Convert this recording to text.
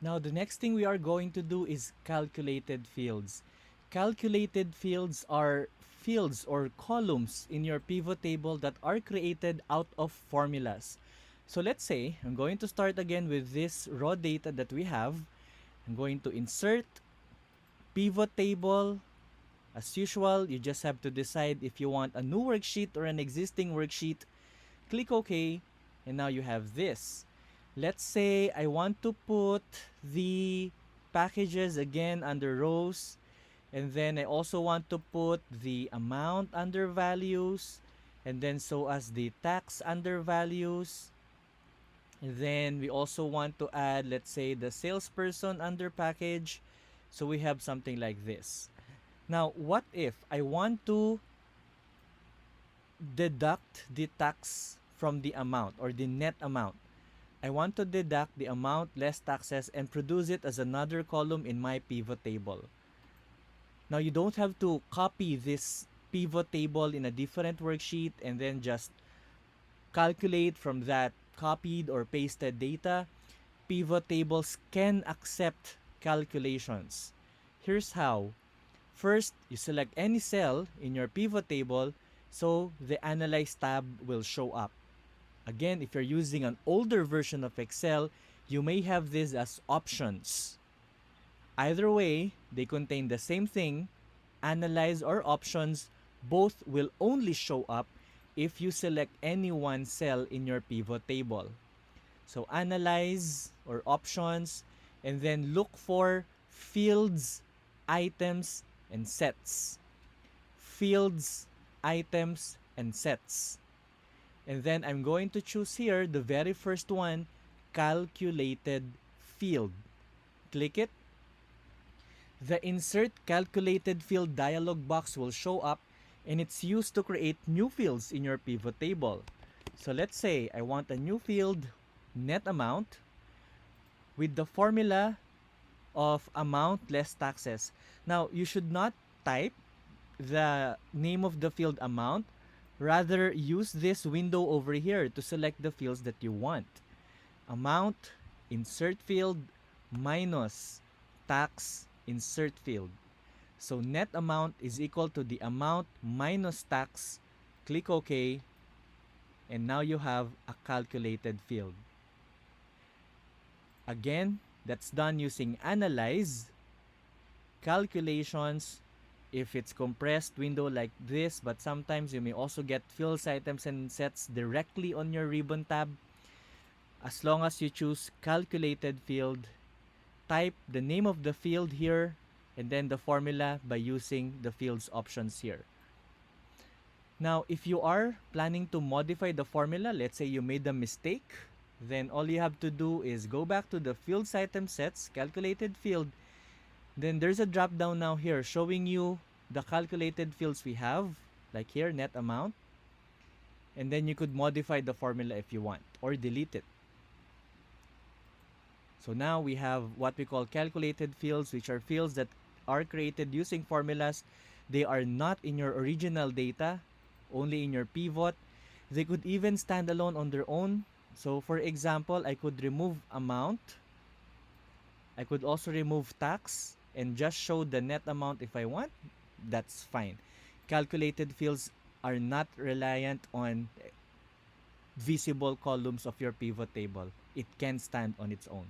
Now, the next thing we are going to do is calculated fields. Calculated fields are fields or columns in your pivot table that are created out of formulas. So let's say I'm going to start again with this raw data that we have. I'm going to insert pivot table. As usual, you just have to decide if you want a new worksheet or an existing worksheet. Click OK, and now you have this. Let's say I want to put the packages again under rows, and then I also want to put the amount under values, and then so as the tax under values. And then we also want to add, let's say, the salesperson under package. So we have something like this. Now, what if I want to deduct the tax from the amount or the net amount? I want to deduct the amount less taxes and produce it as another column in my pivot table. Now, you don't have to copy this pivot table in a different worksheet and then just calculate from that copied or pasted data. Pivot tables can accept calculations. Here's how. First, you select any cell in your pivot table so the Analyze tab will show up. Again, if you're using an older version of Excel, you may have this as options. Either way, they contain the same thing. Analyze or options, both will only show up if you select any one cell in your pivot table. So analyze or options, and then look for fields, items, and sets. Fields, items, and sets. And then I'm going to choose here the very first one, calculated field. Click it. The insert calculated field dialog box will show up, and it's used to create new fields in your pivot table. So let's say I want a new field, net amount, with the formula of amount less taxes. Now, you should not type the name of the field amount. Rather, use this window over here to select the fields that you want. Amount, insert field, minus, tax, insert field. So net amount is equal to the amount minus tax. Click OK. And now you have a calculated field. Again, that's done using Analyze, Calculations, if it's compressed window like this, but sometimes you may also get fields, items, and sets directly on your ribbon tab. As long as you choose calculated field, type the name of the field here and then the formula by using the fields options here. Now, if you are planning to modify the formula, let's say you made a mistake, then all you have to do is go back to the fields, item, sets, calculated field. Then there's a drop down now here showing you the calculated fields we have, like here, net amount. And then you could modify the formula if you want or delete it. So now we have what we call calculated fields, which are fields that are created using formulas. They are not in your original data, only in your pivot. They could even stand alone on their own. So for example, I could remove amount. I could also remove tax and just show the net amount if I want. That's fine. Calculated fields are not reliant on visible columns of your pivot table. It can stand on its own.